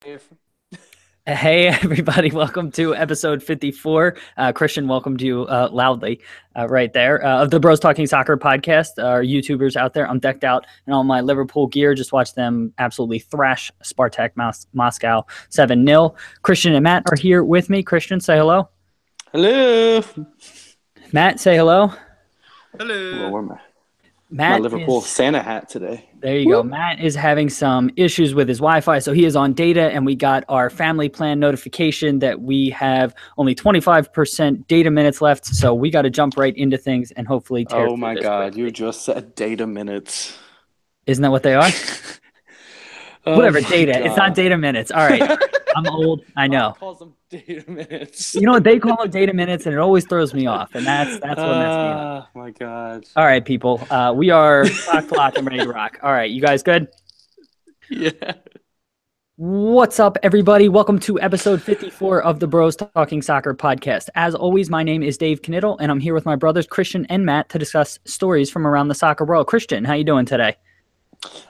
Dave. Hey everybody, welcome to episode 54. Christian welcomed you loudly right there of the Bros Talking Soccer podcast. Our YouTubers out there, I'm decked out in all my Liverpool gear. Just watched them absolutely thrash Spartak Moscow 7-0. Christian and Matt are here with me. Christian, say hello. Hello. Matt, say hello. Well, Hello. wear my Matt Liverpool is Santa hat today. There you go. Woo. Matt is having some issues with his Wi-Fi, so he is on data, and we got our family plan notification that we have only 25% data minutes left, so we got to jump right into things and hopefully tear Oh through my this God, you quickly. just said data minutes. Isn't that what they are? Oh Whatever, my data. It's not God. data minutes. All right, all right. I'm old. I Mom know. calls them data minutes. You know what they call them, data minutes, and it always throws me off, and that's what messed me up. Oh my God. All right, people. We are cocked, locked, and ready to rock. All right, you guys good? Yeah. What's up, everybody? Welcome to episode 54 of the Bros Talking Soccer podcast. As always, my name is Dave Knittel, and I'm here with my brothers Christian and Matt to discuss stories from around the soccer world. Christian, how you doing today?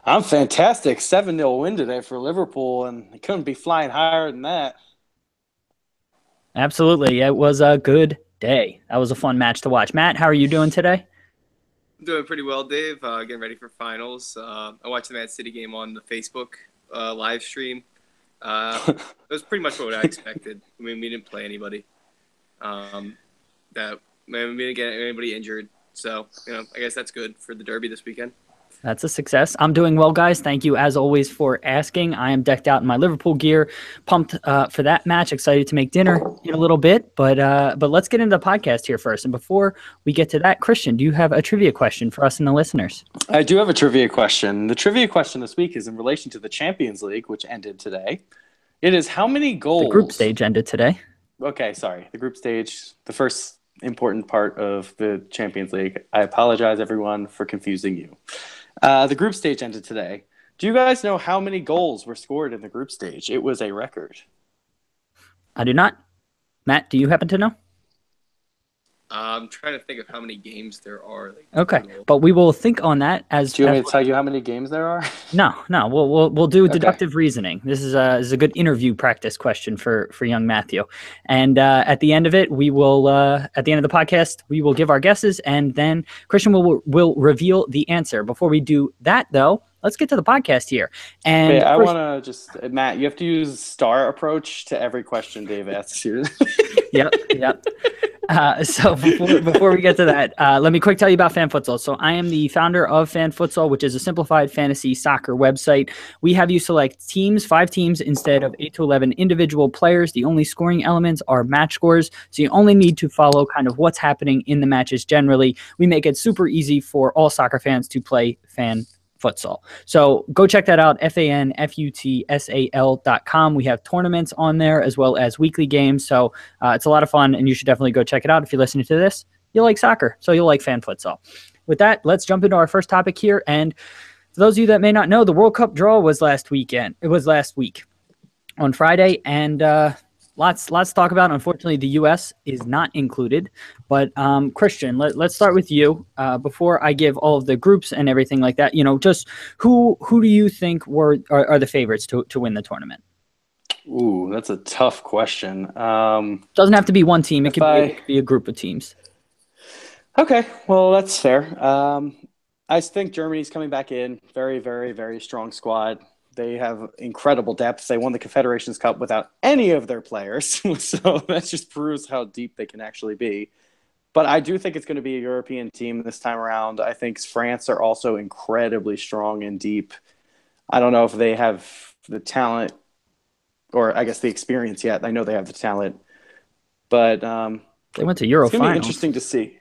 I'm fantastic. 7-0 win today for Liverpool, and it couldn't be flying higher than that. Absolutely. It was a good day. That was a fun match to watch. Matt, how are you doing today? I'm doing pretty well, Dave. Getting ready for finals. I watched the Man City game on the Facebook live stream. It was pretty much what I expected. I mean, we didn't play anybody. We didn't get anybody injured. So, I guess that's good for the Derby this weekend. That's a success. I'm doing well, guys. Thank you, as always, for asking. I am decked out in my Liverpool gear, pumped for that match. Excited to make dinner in a little bit, but let's get into the podcast here first. And before we get to that, Christian, do you have a trivia question for us and the listeners? I do have a trivia question. The trivia question this week is in relation to the Champions League, which ended today. It is how many goals? The group stage ended today. Okay, sorry. The group stage, the first important part of the Champions League. I apologize, everyone, for confusing you. The group stage ended today. Do you guys know how many goals were scored in the group stage? It was a record. I do not. Matt, do you happen to know? I'm trying to think of how many games there are. Okay, but we will think on that as. Do you want me to tell you how many games there are? No. We'll do deductive reasoning. This is a good interview practice question for young Matthew, and at the end of it, we will at the end of the podcast we will give our guesses, and then Christian will reveal the answer. Before we do that, though, let's get to the podcast here. And wait, I want to just Matt. You have to use star approach to every question Dave asks you. Yep. So before we get to that, let me quick tell you about Fan Futsal. So I am the founder of Fan Futsal, which is a simplified fantasy soccer website. We have you select teams, 5 teams instead of 8 to 11 individual players. The only scoring elements are match scores. So you only need to follow kind of what's happening in the matches generally. We make it super easy for all soccer fans to play Fan Futsal. So go check that out, fanfutsal.com. We have tournaments on there as well as weekly games. So it's a lot of fun, and you should definitely go check it out. If you're listening to this, you like soccer, so you'll like Fan Futsal. With that, let's jump into our first topic here. And for those of you that may not know, the World Cup draw was last weekend. It was last week on Friday, and lots to talk about. Unfortunately, the U.S. is not included. But Christian, let's start with you. Before I give all of the groups and everything like that, just who do you think are the favorites to win the tournament? Ooh, that's a tough question. Doesn't have to be one team. It could be a group of teams. Okay, well, that's fair. I think Germany's coming back in. Very, very, very strong squad. They have incredible depth. They won the Confederations Cup without any of their players. So that just proves how deep they can actually be. But I do think it's going to be a European team this time around. I think France are also incredibly strong and deep. I don't know if they have the talent or I guess the experience yet. I know they have the talent. But they went to Euro it's going to be finals. interesting to see.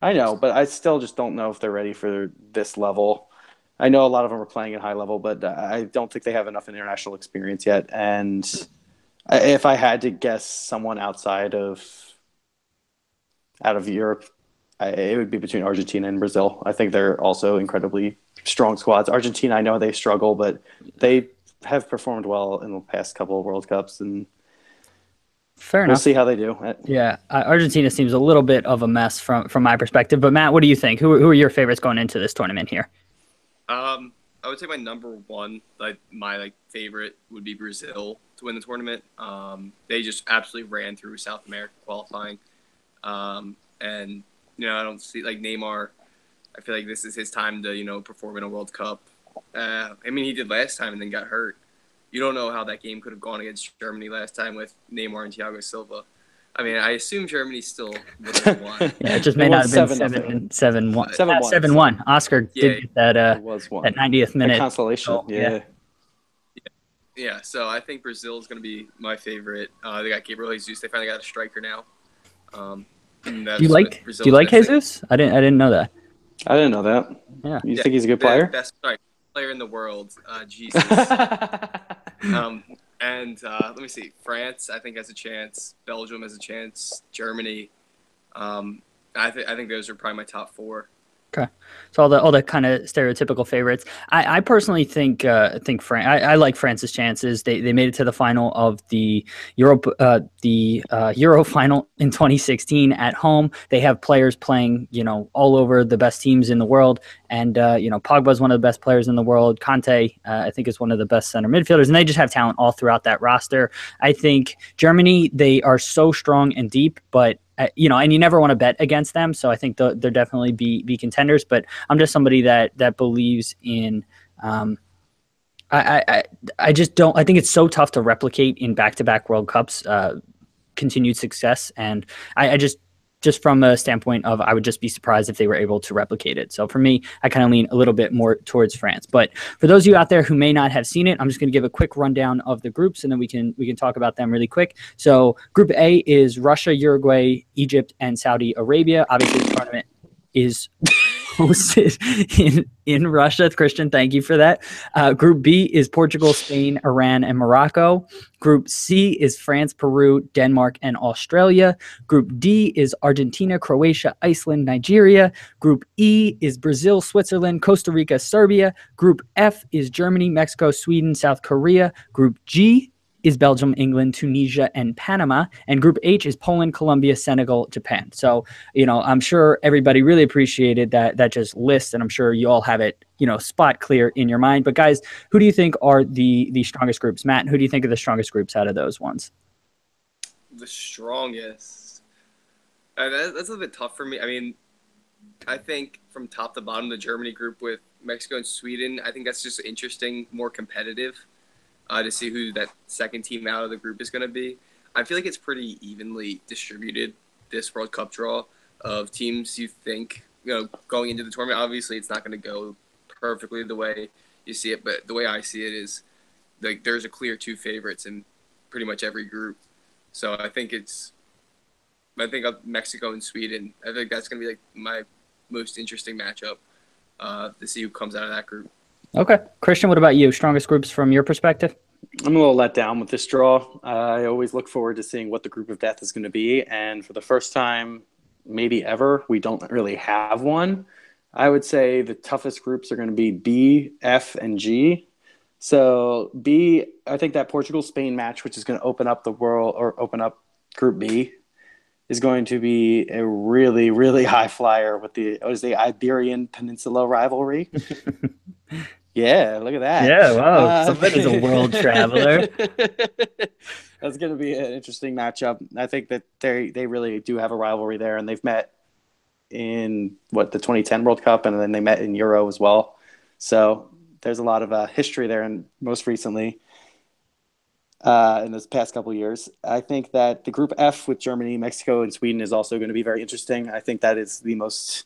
I know, but I still just don't know if they're ready for this level. I know a lot of them are playing at high level, but I don't think they have enough international experience yet. And if I had to guess someone out of Europe, it would be between Argentina and Brazil. I think they're also incredibly strong squads. Argentina, I know they struggle, but they have performed well in the past couple of World Cups, and fair enough. We'll see how they do. Yeah, Argentina seems a little bit of a mess from my perspective. But Matt, what do you think? Who are your favorites going into this tournament here? I would say my number one, my favorite would be Brazil to win the tournament. They just absolutely ran through South America qualifying, and I don't see Neymar. I feel like this is his time to perform in a World Cup. I mean, he did last time and then got hurt. You don't know how that game could have gone against Germany last time with Neymar and Thiago Silva. I mean, I assume Germany still would have won. Yeah, it just may not have been 7-1. 7-1. Oscar did get that it was one. that 90th minute. A consolation, goal. yeah. Yeah, so I think Brazil is going to be my favorite. They got Gabriel Jesus. They finally got a striker now. Do you like Jesus? I didn't know that. I didn't know that. Yeah. You think he's a good player? Best player in the world, Jesus. And let me see. France, I think, has a chance. Belgium has a chance. Germany. I think those are probably my top four. Okay, so all the kind of stereotypical favorites. I personally think France. I like France's chances. They made it to the final of the Euro final in 2016 at home. They have players playing all over the best teams in the world, and Pogba is one of the best players in the world. Conte I think is one of the best center midfielders, and they just have talent all throughout that roster. I think Germany, they are so strong and deep, but and you never want to bet against them. So I think they'll definitely be contenders, but I'm just somebody that believes in, I just don't, I think it's so tough to replicate in back-to-back World Cups, continued success. And I just from a standpoint of, I would just be surprised if they were able to replicate it. So for me, I kind of lean a little bit more towards France. But for those of you out there who may not have seen it, I'm just going to give a quick rundown of the groups, and then we can talk about them really quick. So Group A is Russia, Uruguay, Egypt, and Saudi Arabia. Obviously, the tournament is hosted in Russia. Christian, thank you for that. Group B is Portugal, Spain, Iran, and Morocco. Group C is France, Peru, Denmark, and Australia. Group D is Argentina, Croatia, Iceland, Nigeria. Group E is Brazil, Switzerland, Costa Rica, Serbia. Group F is Germany, Mexico, Sweden, South Korea. Group G is Belgium, England, Tunisia, and Panama. And Group H is Poland, Colombia, Senegal, Japan. So, I'm sure everybody really appreciated that just list, and I'm sure you all have it, spot clear in your mind. But guys, who do you think are the strongest groups? Matt, who do you think are the strongest groups out of those ones? The strongest? That's a little bit tough for me. I mean, I think from top to bottom, the Germany group with Mexico and Sweden, I think that's just interesting, more competitive. To see who that second team out of the group is going to be. I feel like it's pretty evenly distributed, this World Cup draw of teams you think, going into the tournament. Obviously, it's not going to go perfectly the way you see it, but the way I see it is there's a clear two favorites in pretty much every group. So I think of Mexico and Sweden. I think that's going to be my most interesting matchup to see who comes out of that group. Okay. Christian, what about you? Strongest groups from your perspective? I'm a little let down with this draw. I always look forward to seeing what the group of death is going to be. And for the first time, maybe ever, we don't really have one. I would say the toughest groups are going to be B, F, and G. So B, I think that Portugal-Spain match, which is going to open up Group B, is going to be a really, really high flyer with the Iberian Peninsula rivalry. Yeah, look at that. Yeah, wow. Somebody's a world traveler. That's going to be an interesting matchup. I think that they really do have a rivalry there, and they've met in, the 2010 World Cup, and then they met in Euro as well. So there's a lot of history there, and most recently in this past couple of years. I think that the Group F with Germany, Mexico, and Sweden is also going to be very interesting. I think that is the most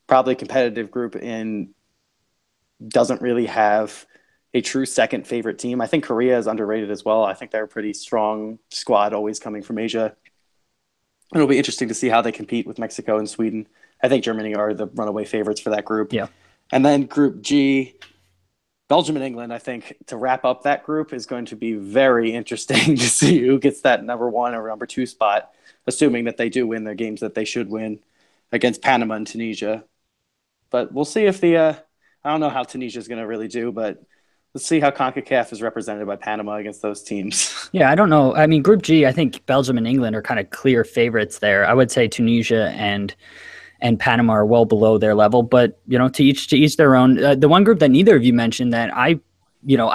probably competitive group and doesn't really have a true second favorite team. I think Korea is underrated as well. I think they're a pretty strong squad, always coming from Asia. It'll be interesting to see how they compete with Mexico and Sweden. I think Germany are the runaway favorites for that group. Yeah. And then Group G, Belgium and England, I think, to wrap up that group is going to be very interesting to see who gets that number 1 or number 2 spot, assuming that they do win their games that they should win against Panama and Tunisia. But we'll see if I don't know how Tunisia is going to really do, but let's see how CONCACAF is represented by Panama against those teams. Yeah, I don't know. I mean, Group G, I think Belgium and England are kind of clear favorites there. I would say Tunisia and and Panama are well below their level. But to each their own. The one group that neither of you mentioned that I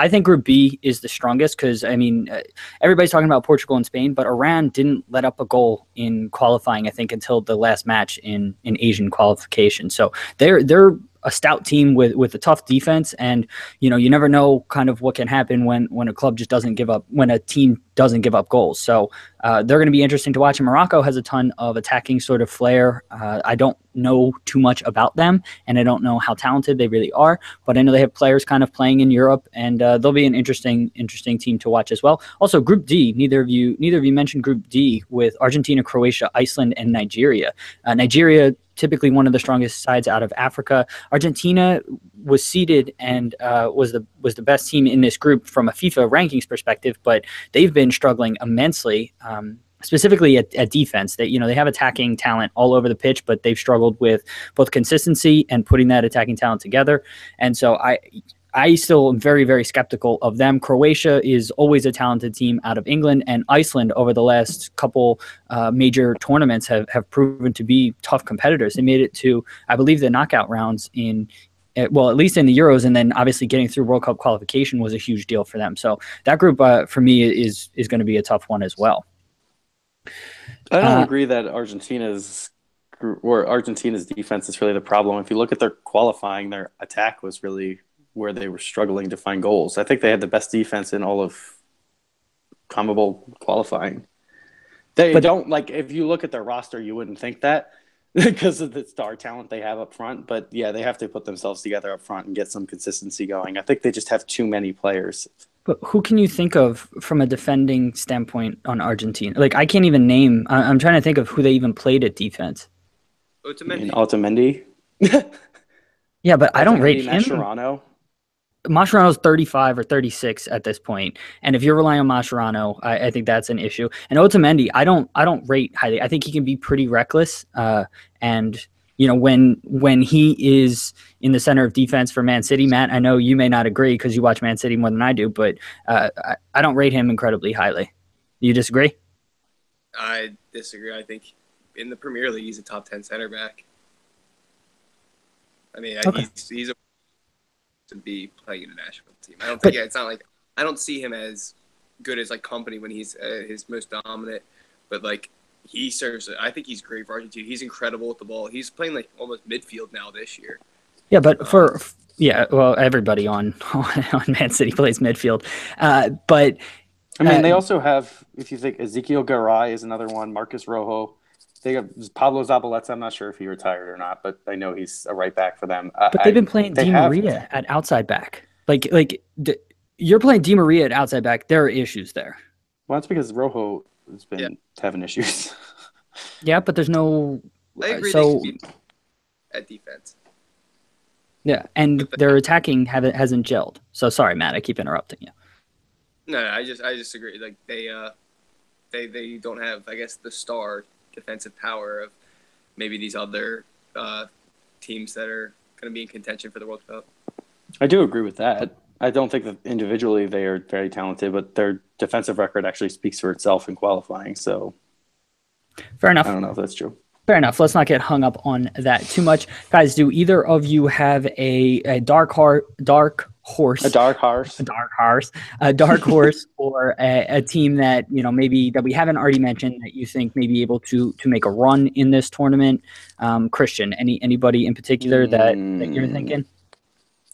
think Group B is the strongest because, everybody's talking about Portugal and Spain, but Iran didn't let up a goal in qualifying, I think, until the last match in Asian qualification. So they're a stout team with a tough defense, and you never know kind of what can happen when a club just doesn't give up, when a team doesn't give up goals. So they're going to be interesting to watch. And Morocco has a ton of attacking sort of flair. I don't know too much about them, and I don't know how talented they really are, but I know they have players kind of playing in Europe, and they'll be an interesting team to watch as well. Also, Group D, neither of you mentioned Group D with Argentina, Croatia, Iceland, and Nigeria. Nigeria, typically one of the strongest sides out of Africa. Argentina was seeded and was the best team in this group from a FIFA rankings perspective, but they've been struggling immensely, specifically at defense. They have attacking talent all over the pitch, but they've struggled with both consistency and putting that attacking talent together. And so I still am very, very skeptical of them. Croatia is always a talented team out of England, and Iceland over the last couple major tournaments have proven to be tough competitors. They made it to, I believe, the knockout rounds at least in the Euros, and then obviously getting through World Cup qualification was a huge deal for them. So that group for me is going to be a tough one as well. I don't agree that Argentina's defense is really the problem. If you look at their qualifying, their attack was really where they were struggling to find goals. I think they had the best defense in all of CONMEBOL qualifying. If you look at their roster, you wouldn't think that because of the star talent they have up front. But yeah, they have to put themselves together up front and get some consistency going. I think they just have too many players. But who can you think of from a defending standpoint on Argentina? Like, I can't even name. I'm trying to think of who they even played at defense. Otamendi. Yeah, but I don't rate him. Mascherano. Mascherano's 35 or 36 at this point, and if you're relying on Mascherano, I think that's an issue. And Otamendi, I don't rate highly. I think he can be pretty reckless, and when he is in the center of defense for Man City, Matt, I know you may not agree because you watch Man City more than I do, but I don't rate him incredibly highly. You disagree? I disagree. I think in the Premier League, he's a top 10 center back. I mean, okay. He's to be playing in a national team. I don't think it's not like I don't see him as good as like Company when he's his most dominant, but like he serves. I think he's great for Argentina. He's incredible with the ball. He's playing like almost midfield now this year. Yeah, but everybody on Man City plays midfield, but I mean they also have, if you think, Ezekiel Garay is another one, Marcus Rojo. They have Pablo Zabaleta. I'm not sure if he retired or not, but I know he's a right back for them. But they've been playing Di Maria at outside back. You're playing Di Maria at outside back. There are issues there. Well, that's because Rojo has been having issues. Yeah, but there's no. I agree. So at defense. Yeah, and their attacking hasn't gelled. So sorry, Matt. I keep interrupting you. No, I just agree. Like they don't have, I guess, the star defensive power of maybe these other teams that are going to be in contention for the World Cup. I do agree with that. I don't think that individually they are very talented, but their defensive record actually speaks for itself in qualifying. So, fair enough. I don't know if that's true. Fair enough. Let's not get hung up on that too much, guys. Do either of you have a dark horse, a dark horse, or a team that maybe that we haven't already mentioned that you think may be able to make a run in this tournament? Christian, anybody in particular that you're thinking?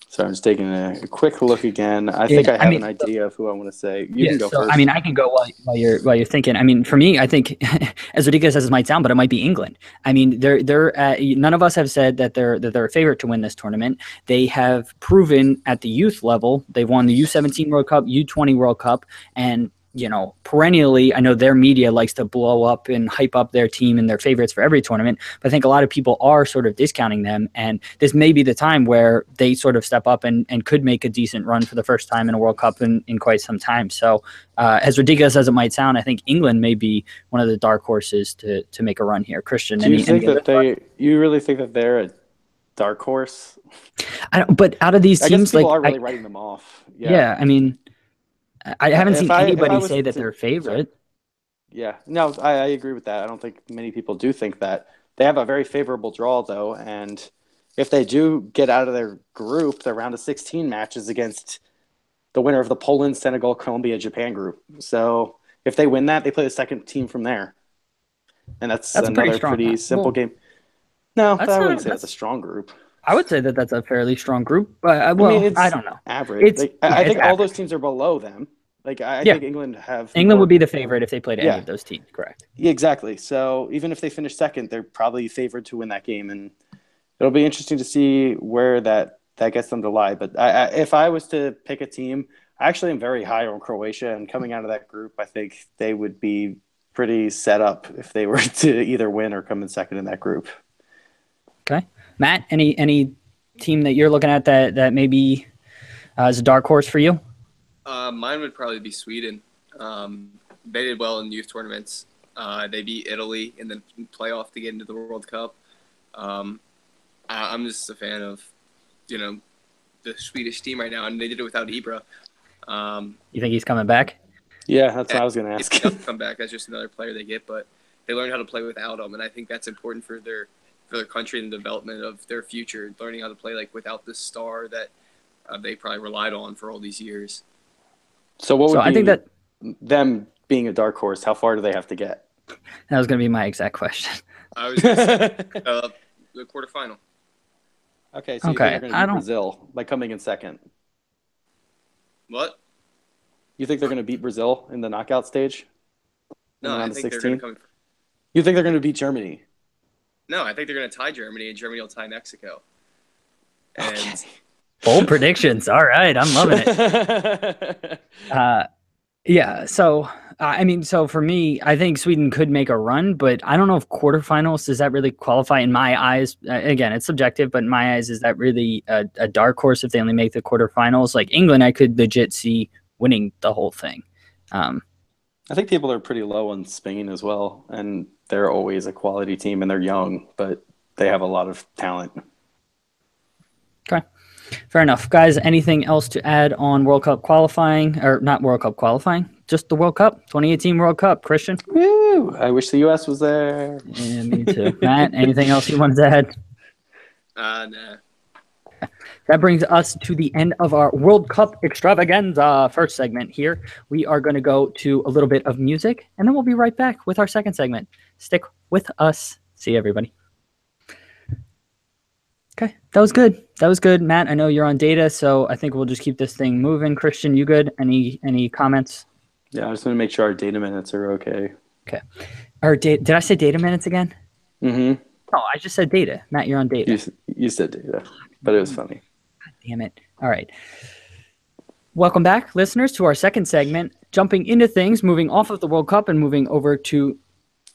So I'm just taking a quick look again. I think I have an idea of who I want to say. You can go first. I mean, I can go while you're thinking. I mean, for me, I think as ridiculous as it might sound, but it might be England. I mean, they're none of us have said that they're a favorite to win this tournament. They have proven at the youth level. They've won the U17 World Cup, U20 World Cup, and perennially, I know their media likes to blow up and hype up their team and their favorites for every tournament, but I think a lot of people are sort of discounting them, and this may be the time where they sort of step up and could make a decent run for the first time in a World Cup in quite some time. So as ridiculous as it might sound, I think England may be one of the dark horses to make a run here. Christian, you really think that they're a dark horse? But out of these teams, people are really writing them off. Yeah, I mean, I haven't seen anybody say that they're a favorite. Yeah, no, I agree with that. I don't think many people do think that. They have a very favorable draw, though, and if they do get out of their group, their round of 16 matches against the winner of the Poland, Senegal, Colombia, Japan group. So if they win that, they play the second team from there, and that's That's a pretty another strong. pretty simple game. No, That's I not. wouldn't say that's a strong group. I would say that that's a fairly strong group, but I mean, I it's don't know. average. I It's think all those average. teams are below them. I Yeah, think England have England more. would be the favorite if they played any Yeah, of those teams. Correct. yeah, exactly. So even if they finish second, they're probably favored to win that game, and it'll be interesting to see where that gets them to lie. But if I was to pick a team, I actually am very high on Croatia, and coming out of that group, I think they would be pretty set up if they were to either win or come in second in that group. Okay, Matt, any team that you're looking at that maybe is a dark horse for you? Mine would probably be Sweden. They did well in youth tournaments. They beat Italy in the playoff to get into the World Cup. I'm just a fan of, the Swedish team right now, and they did it without Ibra. You think he's coming back? Yeah, that's what I was going to ask. He doesn't come back. That's just another player they get, but they learned how to play without him, and I think that's important for their country and the development of their future, learning how to play without the star that they probably relied on for all these years. So what would be I think that them being a dark horse? How far do they have to get? that was going to be my exact question. I was going to say the quarterfinal. Okay, so you think they're going to beat Brazil by coming in second? What? You think they're going to beat Brazil in the knockout stage? No, I think they're going to come. You think they're going to beat Germany? No, I think they're going to tie Germany, and Germany will tie Mexico. And okay. Bold predictions. All right, I'm loving it. Yeah. So so for me, I think Sweden could make a run, but I don't know if quarterfinals does that really qualify in my eyes. Again, it's subjective, but in my eyes, is that really a dark horse if they only make the quarterfinals? Like England, I could legit see winning the whole thing. I think people are pretty low on Spain as well, and they're always a quality team, and they're young, but they have a lot of talent. Okay. Fair enough. Guys, anything else to add on World Cup qualifying? Or not World Cup qualifying, just the World Cup, 2018 World Cup. Christian? Woo! I wish the U.S. was there. Yeah, me too. Matt, anything else you wanted to add? Nah. That brings us to the end of our World Cup extravaganza first segment here. We are going to go to a little bit of music, and then we'll be right back with our second segment. Stick with us. See you, everybody. Okay, that was good. That was good. Matt, I know you're on data, so I think we'll just keep this thing moving. Christian, you good? Any comments? Yeah, I just want to make sure our data minutes are okay. Okay. Did I say data minutes again? Mm-hmm. No, I just said data. Matt, you're on data. You said data, but it was funny. God damn it. All right. Welcome back, listeners, to our second segment, jumping into things, moving off of the World Cup and moving over to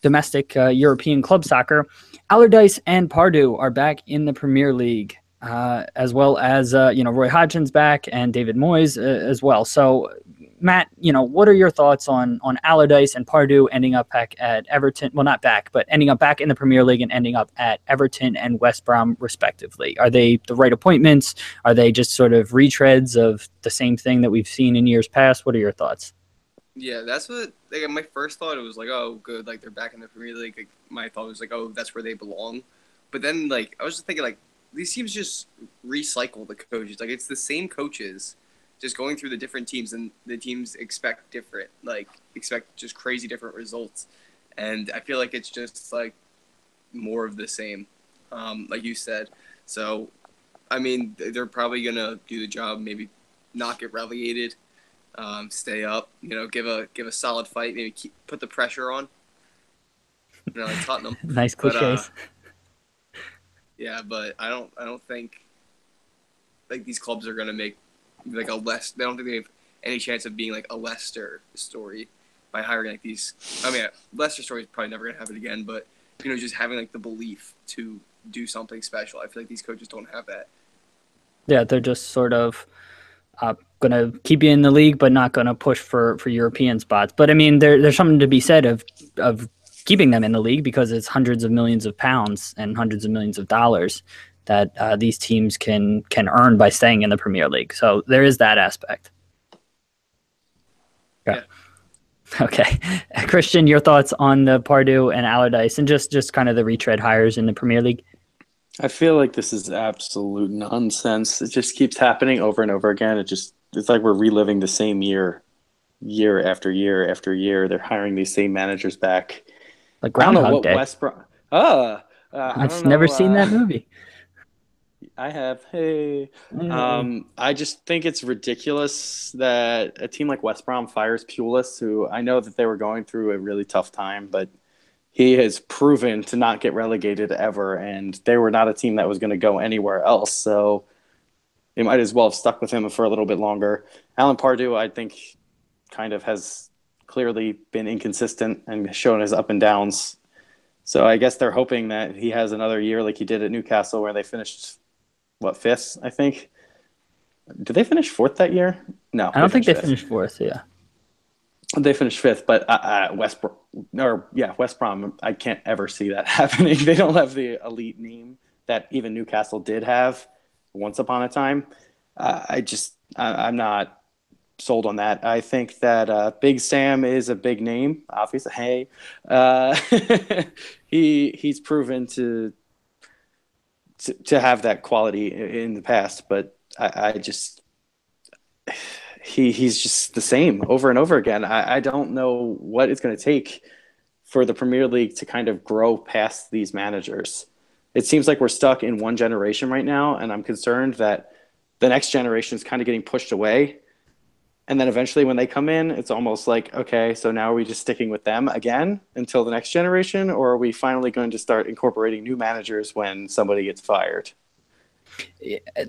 domestic European club soccer. Allardyce and Pardew are back in the Premier League, as well as Roy Hodgson's back and David Moyes as well. So, Matt, what are your thoughts on Allardyce and Pardew ending up back at Everton? Well, not back, but ending up back in the Premier League and ending up at Everton and West Brom, respectively. Are they the right appointments? Are they just sort of retreads of the same thing that we've seen in years past? What are your thoughts? Yeah, that's what my first thought. It was like, oh, good, they're back in the Premier League. My thought was like, oh, that's where they belong. But then I was just thinking these teams just recycle the coaches. It's the same coaches, just going through the different teams, and the teams expect just crazy different results. And I feel like it's just more of the same, like you said. So, I mean, they're probably gonna do the job, maybe not get relegated. Stay up, give a solid fight, maybe put the pressure on. Like Tottenham. Nice cliches. Yeah, but I don't think these clubs are gonna make they don't think they have any chance of being a Leicester story by hiring these. I mean, Leicester story is probably never gonna happen again, but just having the belief to do something special. I feel like these coaches don't have that. Yeah, they're just sort of going to keep you in the league, but not going to push for European spots. But I mean, there's something to be said of keeping them in the league, because it's hundreds of millions of pounds and hundreds of millions of dollars that these teams can earn by staying in the Premier League. So there is that aspect. Okay. Okay. Christian, your thoughts on the Pardue and Allardyce and just kind of the retread hires in the Premier League? I feel like this is absolute nonsense. It just keeps happening over and over again. It's like we're reliving the same year after year after year. They're hiring these same managers back. Like I don't know Groundhog what Day. West Brom. I I've don't never know. seen that movie. I have. Hey, Uh, I just think it's ridiculous that a team like West Brom fires Pulis, who I know that they were going through a really tough time, but he has proven to not get relegated ever, and they were not a team that was going to go anywhere else. So they might as well have stuck with him for a little bit longer. Alan Pardew, I think, kind of has clearly been inconsistent and shown his up and downs. So I guess they're hoping that he has another year like he did at Newcastle, where they finished fifth, I think. Did they finish fourth that year? No, I don't think they fifth. finished fourth. Yeah. They finished fifth, but West Brom, I can't ever see that happening. They don't have the elite name that even Newcastle did have once upon a time. I'm not sold on that. I think that Big Sam is a big name, obviously. Hey, he's proven to have that quality in the past, but I just he's just the same over and over again. I don't know what it's going to take for the Premier League to kind of grow past these managers. It seems like we're stuck in one generation right now, and I'm concerned that the next generation is kind of getting pushed away. And then eventually when they come in, it's almost like, okay, so now are we just sticking with them again until the next generation, or are we finally going to start incorporating new managers when somebody gets fired?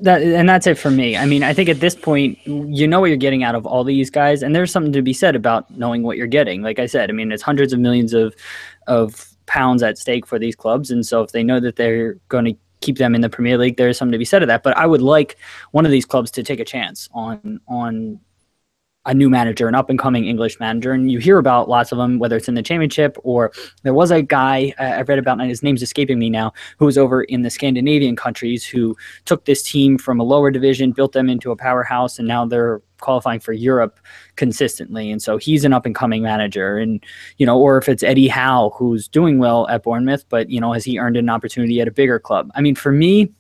That's it for me. I mean, I think at this point, you know what you're getting out of all these guys, and there's something to be said about knowing what you're getting. Like I said, I mean, it's hundreds of millions of pounds at stake for these clubs, and so if they know that they're going to keep them in the Premier League, there's something to be said of that. But I would like one of these clubs to take a chance on a new manager, an up-and-coming English manager, and you hear about lots of them, whether it's in the championship or there was a guy I've read about, and his name's escaping me now, who was over in the Scandinavian countries who took this team from a lower division, built them into a powerhouse, and now they're qualifying for Europe consistently. And so he's an up-and-coming manager. And, or if it's Eddie Howe, who's doing well at Bournemouth, but, has he earned an opportunity at a bigger club? I mean, for me,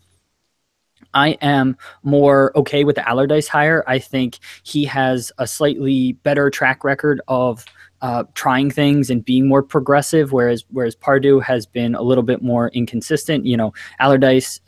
I am more okay with the Allardyce hire. I think he has a slightly better track record of trying things and being more progressive, whereas Pardew has been a little bit more inconsistent. Allardyce,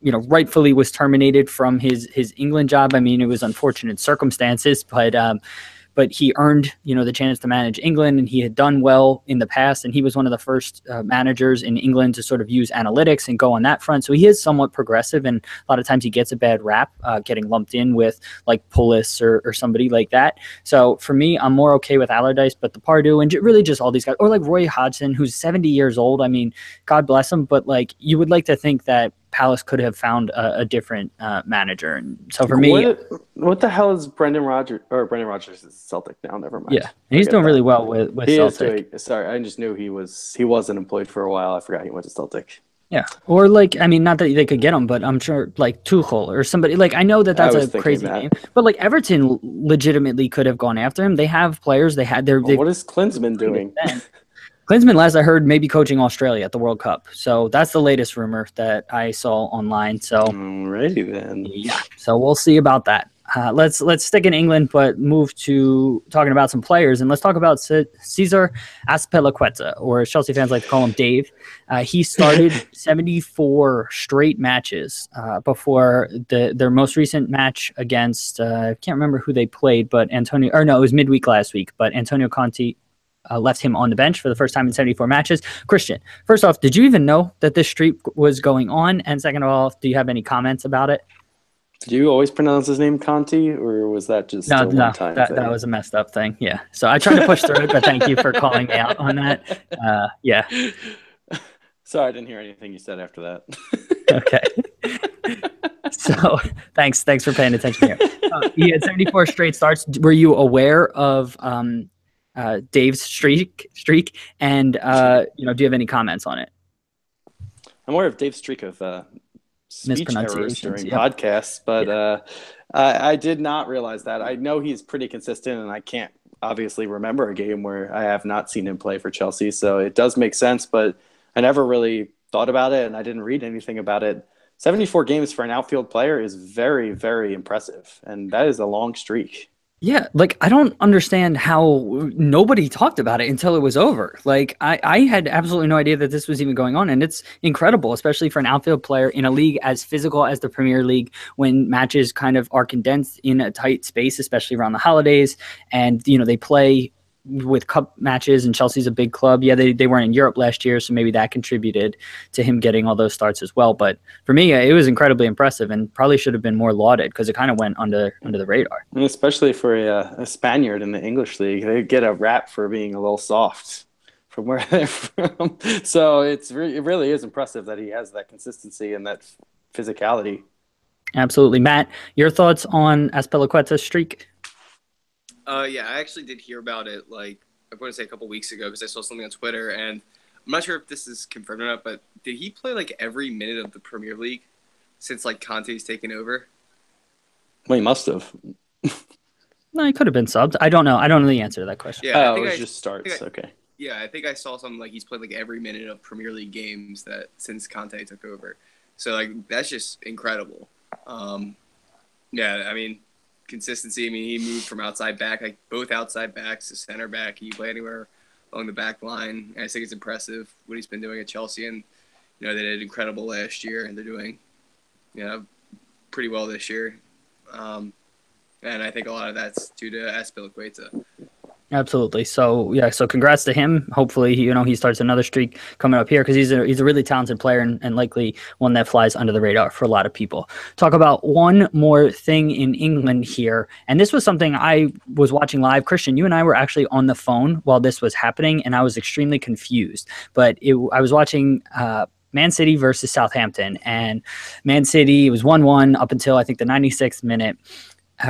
rightfully was terminated from his England job. I mean, it was unfortunate circumstances, but he earned, the chance to manage England, and he had done well in the past, and he was one of the first managers in England to sort of use analytics and go on that front. So he is somewhat progressive, and a lot of times he gets a bad rap, getting lumped in with like Pulis or somebody like that. So for me, I'm more okay with Allardyce, but the Pardew and really just all these guys, or like Roy Hodgson, who's 70 years old. I mean, God bless him, but like you would like to think that Palace could have found a different manager. And so for me, what the hell is Brendan Rodgers? Or Brendan Rodgers is Celtic now. Never mind. Yeah, and he's doing really well with Celtic. Sorry, I just knew he wasn't employed for a while. I forgot he went to Celtic. Yeah, or like, I mean, not that they could get him, but I'm sure like Tuchel or somebody. Like, I know that's a crazy name, but like Everton legitimately could have gone after him. They have players. They had their. What is Klinsmann doing? Klinsmann, last I heard, maybe coaching Australia at the World Cup. So that's the latest rumor that I saw online. So alrighty then. Yeah. So we'll see about that. Let's stick in England, but move to talking about some players, and let's talk about Cesar Azpilicueta, or as Chelsea fans like to call him, Dave. He started 74 straight matches before their most recent match against I can't remember who they played, but it was midweek last week. But Antonio Conte left him on the bench for the first time in 74 matches. Christian, first off, did you even know that this streak was going on? And second of all, do you have any comments about it? Did you always pronounce his name Conti, or was that just a one-time thing? That was a messed up thing. Yeah. So I tried to push through it, but thank you for calling me out on that. Yeah. Sorry, I didn't hear anything you said after that. Okay. So thanks for paying attention here. He had 74 straight starts. Were you aware of Dave's streak? And do you have any comments on it? I'm aware of Dave's streak of speech errors during podcasts, but I did not realize that. I know he's pretty consistent, and I can't obviously remember a game where I have not seen him play for Chelsea. So it does make sense, but I never really thought about it and I didn't read anything about it. 74 games for an outfield player is very, very impressive. And that is a long streak. Yeah, like I don't understand how nobody talked about it until it was over. Like I had absolutely no idea that this was even going on, and it's incredible, especially for an outfield player in a league as physical as the Premier League, when matches kind of are condensed in a tight space, especially around the holidays, and they play with cup matches, and Chelsea's a big club. Yeah, they weren't in Europe last year, so maybe that contributed to him getting all those starts as well. But for me, it was incredibly impressive and probably should have been more lauded because it kind of went under the radar. And especially for a Spaniard in the English league, they get a rap for being a little soft from where they're from. So it really is impressive that he has that consistency and that physicality. Absolutely. Matt, your thoughts on Azpilicueta's streak? Yeah, I actually did hear about it, like, I want to say a couple weeks ago because I saw something on Twitter, and I'm not sure if this is confirmed or not, but did he play, like, every minute of the Premier League since, like, Conte's taken over? Well, he must have. No, he could have been subbed. I don't know. I don't know the answer to that question. Yeah, it was just starts. Okay. Yeah, I think I saw something like he's played, like, every minute of Premier League games that since Conte took over. So, like, that's just incredible. Yeah, I mean, consistency. I mean, he moved from outside back, like both outside backs to center back. He play anywhere along the back line. And I think it's impressive what he's been doing at Chelsea. And, they did incredible last year, and they're doing, pretty well this year. And I think a lot of that's due to Azpilicueta. Absolutely. So yeah, so congrats to him. Hopefully, he starts another streak coming up here because he's a really talented player and likely one that flies under the radar for a lot of people. Talk about one more thing in England here, and this was something I was watching live. Christian, you and I were actually on the phone while this was happening, and I was extremely confused. But I was watching Man City versus Southampton, and Man City, it was 1-1 up until I think the 96th minute.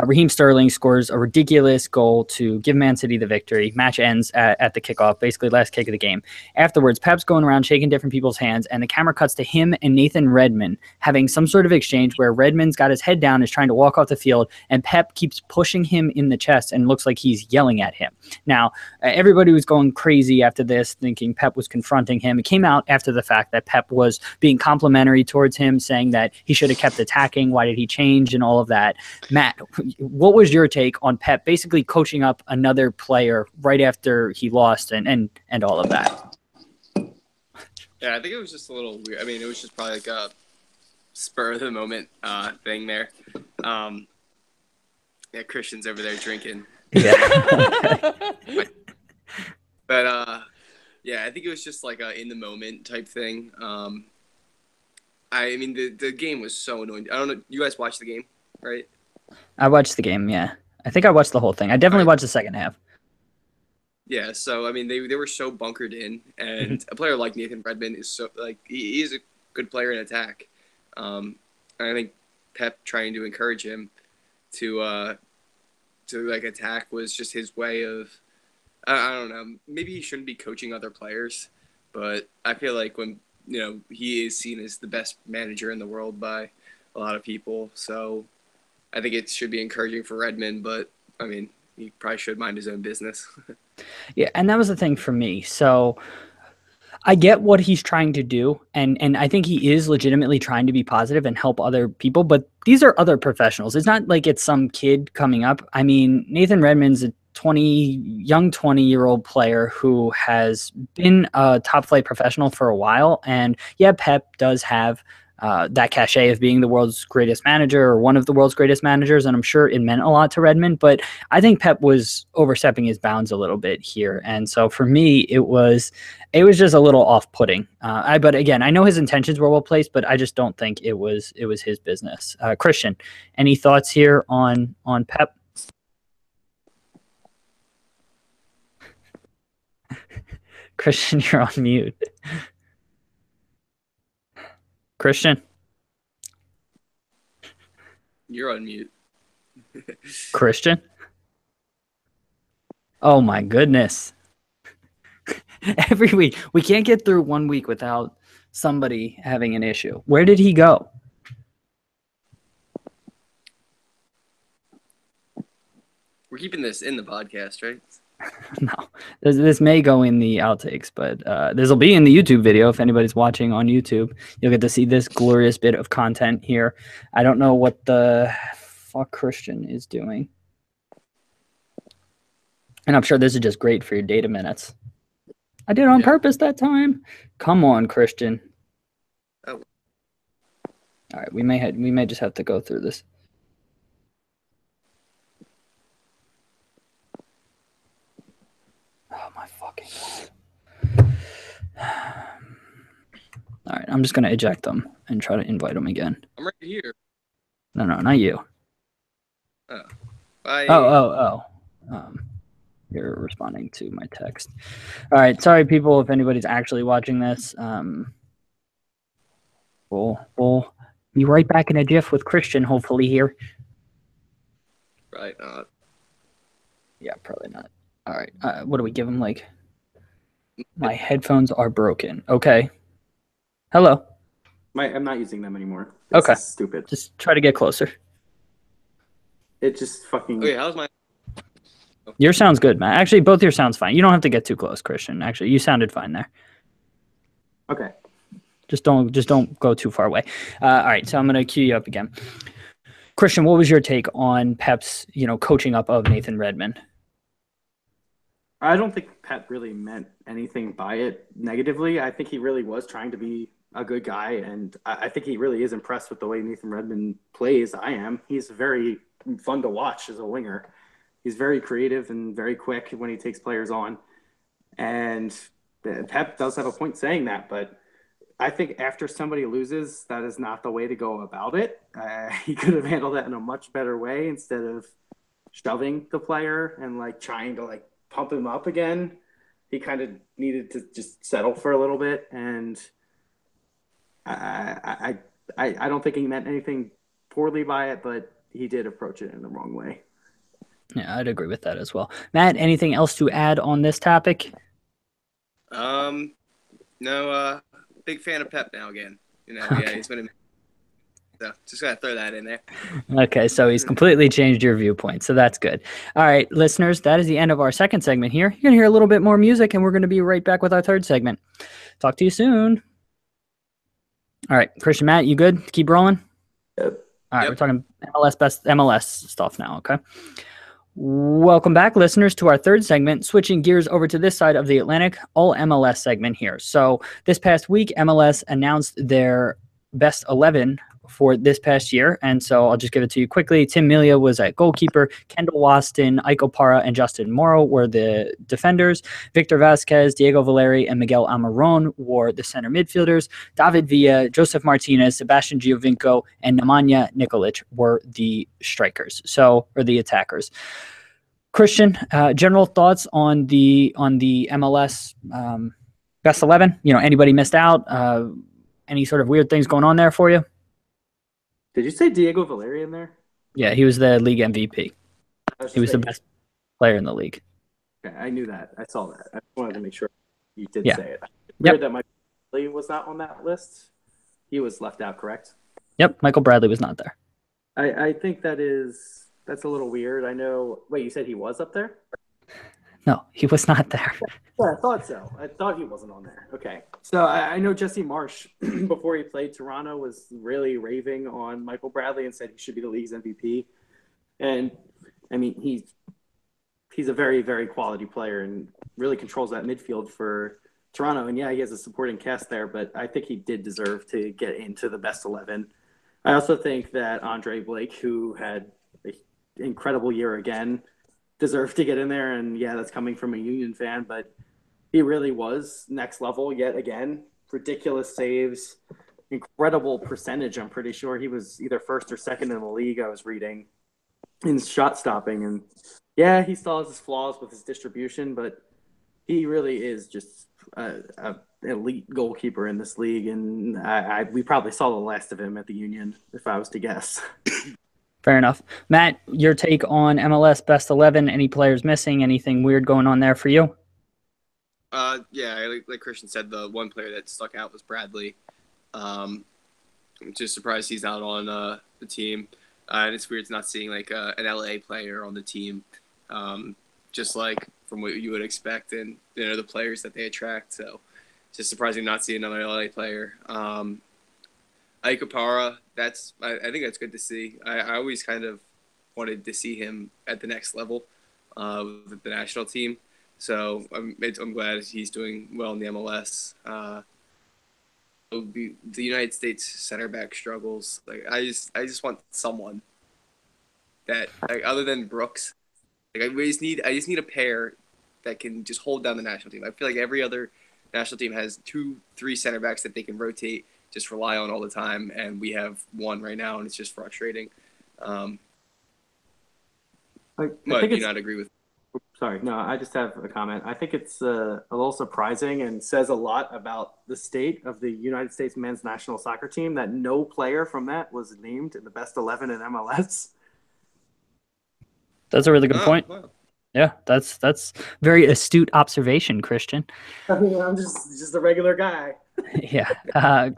Raheem Sterling scores a ridiculous goal to give Man City the victory. Match ends at the kickoff, basically last kick of the game. Afterwards, Pep's going around shaking different people's hands, and the camera cuts to him and Nathan Redmond having some sort of exchange where Redmond's got his head down, is trying to walk off the field, and Pep keeps pushing him in the chest and looks like he's yelling at him. Now, everybody was going crazy after this, thinking Pep was confronting him. It came out after the fact that Pep was being complimentary towards him, saying that he should have kept attacking. Why did he change and all of that? Matt, what was your take on Pep basically coaching up another player right after he lost and all of that? Yeah, I think it was just a little weird. I mean, it was just probably like a spur of the moment thing there. Yeah, Christian's over there drinking. Yeah. But yeah, I think it was just like a in the moment type thing. I mean, the game was so annoying. I don't know. You guys watched the game, right? I watched the game, yeah. I think I watched the whole thing. I definitely watched the second half. Yeah, so, I mean, they were so bunkered in, and a player like Nathan Redmond is so, like, he is a good player in attack. And I think Pep trying to encourage him to like, attack was just his way of, I don't know, maybe he shouldn't be coaching other players, but I feel like when, he is seen as the best manager in the world by a lot of people, so I think it should be encouraging for Redmond, but, I mean, he probably should mind his own business. Yeah, and that was the thing for me. So I get what he's trying to do, and I think he is legitimately trying to be positive and help other people, but these are other professionals. It's not like it's some kid coming up. I mean, Nathan Redmond's a young 20-year-old player who has been a top-flight professional for a while, and yeah, Pep does have that cachet of being the world's greatest manager or one of the world's greatest managers, and I'm sure it meant a lot to Redmond, but I think Pep was overstepping his bounds a little bit here, and so for me, it was just a little off-putting. But again, I know his intentions were well placed, but I just don't think it was his business. Christian, any thoughts here on Pep? Christian, you're on mute. Christian? You're on mute. Christian? Oh my goodness. Every week. We can't get through 1 week without somebody having an issue. Where did he go? We're keeping this in the podcast, right? No, this may go in the outtakes, but this will be in the YouTube video. If anybody's watching on YouTube, you'll get to see this glorious bit of content here. I don't know what the fuck Christian is doing. And I'm sure this is just great for your data minutes. I did it on purpose that time. Come on, Christian. Oh. All right, we may just have to go through this. Oh my fucking God. All right, I'm just gonna eject them and try to invite them again. I'm right here. No, not you. Oh. Bye. Oh. You're responding to my text. All right, sorry people if anybody's actually watching this. We'll be right back in a jiff with Christian, hopefully here. Probably not. Yeah, probably not. All right, what do we give him? Like, my headphones are broken. Okay. Hello. I'm not using them anymore. Okay. This is stupid. Just try to get closer. It just fucking. Okay, how's my? Your sound's good, Matt. Actually, both your sounds fine. You don't have to get too close, Christian. Actually, you sounded fine there. Okay. Just don't go too far away. All right, so I'm gonna cue you up again. Christian, what was your take on Pep's, coaching up of Nathan Redmond? I don't think Pep really meant anything by it negatively. I think he really was trying to be a good guy, and I think he really is impressed with the way Nathan Redmond plays. I am. He's very fun to watch as a winger. He's very creative and very quick when he takes players on. And Pep does have a point saying that, but I think after somebody loses, that is not the way to go about it. He could have handled that in a much better way instead of shoving the player and trying to pump him up again. He kind of needed to just settle for a little bit. And I don't think he meant anything poorly by it, but he did approach it in the wrong way. Yeah, I'd agree with that as well. Matt, anything else to add on this topic? No, big fan of Pep now again. Okay. Yeah, he's been so just gotta throw that in there. Okay, so he's completely changed your viewpoint, so that's good. All right, listeners, that is the end of our second segment here. You're gonna hear a little bit more music, and we're gonna be right back with our third segment. Talk to you soon. All right, Christian, Matt, you good? Keep rolling? Yep. All right, We're talking best MLS stuff now, okay? Welcome back, listeners, to our third segment, switching gears over to this side of the Atlantic, all MLS segment here. So this past week, MLS announced their best 11 for this past year, and so I'll just give it to you quickly. Tim Melia was at goalkeeper, Kendall Waston, Iko Para, and Justin Morrow were the defenders. Victor Vasquez, Diego Valeri, and Miguel Almiron were the center midfielders. David Villa, Joseph Martinez, Sebastian Giovinco, and Nemanja Nikolic were the strikers, or the attackers. Christian, general thoughts on the MLS best 11? Anybody missed out? Any sort of weird things going on there for you? Did you say Diego Valeri in there? Yeah, he was the league MVP. He was the best player in the league. Okay, I knew that. I saw that. I wanted to make sure you did say it. Yep. That Michael Bradley was not on that list. He was left out, correct? Yep, Michael Bradley was not there. I think that's a little weird. I know. Wait, you said he was up there? No, he was not there. Yeah, I thought so. I thought he wasn't on there. Okay. So I know Jesse Marsh, before he played Toronto, was really raving on Michael Bradley and said he should be the league's MVP. And, I mean, he's a very, very quality player and really controls that midfield for Toronto. And, yeah, he has a supporting cast there, but I think he did deserve to get into the best 11. I also think that Andre Blake, who had an incredible year again, deserved to get in there. And, yeah, that's coming from a Union fan, but he really was next level yet again. Ridiculous saves, incredible percentage. I'm pretty sure he was either first or second in the league, I was reading, in shot stopping. And, yeah, he still has his flaws with his distribution, but he really is just an elite goalkeeper in this league. And we probably saw the last of him at the Union, if I was to guess. Fair enough. Matt, your take on MLS Best 11, any players missing, anything weird going on there for you? Yeah, like Christian said, the one player that stuck out was Bradley. I'm just surprised he's not on the team. And it's weird not seeing an LA player on the team. Just like from what you would expect, and the players that they attract. So it's just surprising not see another LA player. Ike Opara, I think that's good to see. I always kind of wanted to see him at the next level with the national team. So I'm glad he's doing well in the MLS. The United States center back struggles. Like I just want someone that, like, other than Brooks. Like I just need a pair that can just hold down the national team. I feel like every other national team has 2-3 center backs that they can rotate, just rely on all the time, and we have one right now, and it's just frustrating. But do you not agree with? Sorry, no, I just have a comment. I think it's a little surprising and says a lot about the state of the United States men's national soccer team that no player from that was named in the best 11 in MLS. That's a really good point. Wow. Yeah, that's very astute observation, Christian. I mean, I'm just a regular guy. Yeah.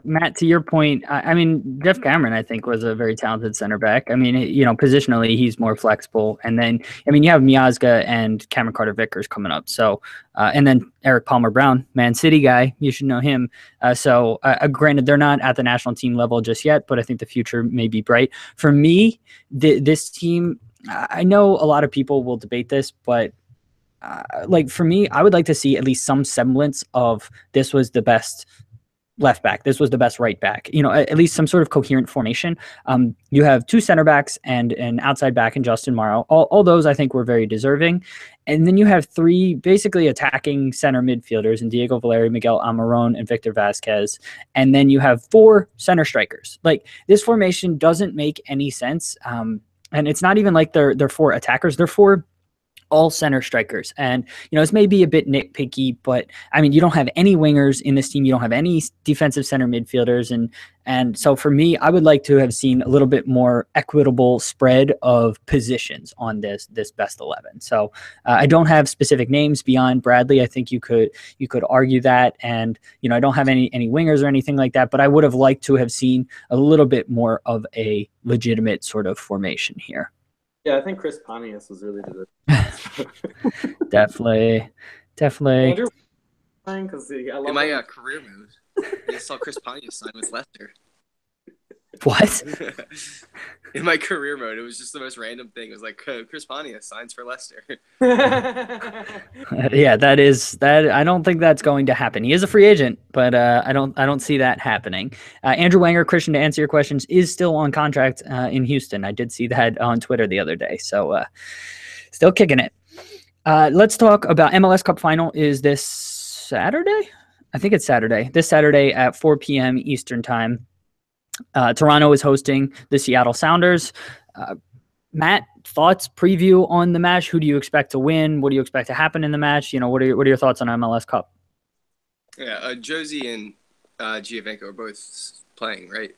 Matt, to your point, I mean, Jeff Cameron, I think, was a very talented center back. I mean, positionally, he's more flexible. And then, I mean, you have Miazga and Cameron Carter-Vickers coming up. So, and then Eric Palmer-Brown, Man City guy, you should know him. Granted, they're not at the national team level just yet, but I think the future may be bright. For me, this team, I know a lot of people will debate this, but like for me, I would like to see at least some semblance of this was the best left back. This was the best right back. At least some sort of coherent formation. You have 2 center backs and an outside back in Justin Morrow. All those I think were very deserving. And then you have 3 basically attacking center midfielders in Diego Valeri, Miguel Almiron, and Victor Vasquez. And then you have 4 center strikers. Like, this formation doesn't make any sense. And it's not even like they're 4 attackers. They're 4 all center strikers. And, this may be a bit nitpicky, but I mean, you don't have any wingers in this team. You don't have any defensive center midfielders. And so for me, I would like to have seen a little bit more equitable spread of positions on this best 11. So I don't have specific names beyond Bradley. I think you could argue that. And, I don't have any wingers or anything like that, but I would have liked to have seen a little bit more of a legitimate sort of formation here. Yeah, I think Chris Pontius was really good. Definitely. Andrew, because in my career move, I just saw Chris Pontius sign with Leicester. What? In my career mode, it was just the most random thing. It was like Chris Pontius signs for Leicester. Yeah, that. I don't think that's going to happen. He is a free agent, but I don't see that happening. Andrew Wenger, Christian, to answer your questions, is still on contract in Houston. I did see that on Twitter the other day. So still kicking it. Let's talk about MLS Cup final. Is this Saturday? I think it's Saturday. This Saturday at 4 p.m. Eastern time. Toronto is hosting the Seattle Sounders. Matt, thoughts, preview on the match? Who do you expect to win? What do you expect to happen in the match? What are your thoughts on MLS Cup? Yeah, Josie and Giovinco are both playing, right?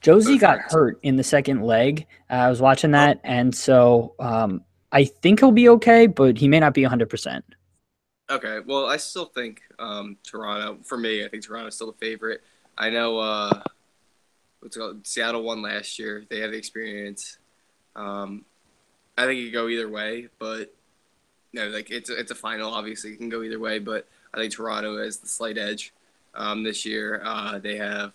Josie got hurt in the second leg. I was watching that, and so I think he'll be okay, but he may not be 100%. Okay, well, I still think Toronto. For me, I think Toronto's still the favorite. I know Seattle won last year. They have the experience. I think it could go either way, but it's a final. Obviously, it can go either way, but I think Toronto has the slight edge this year. They have,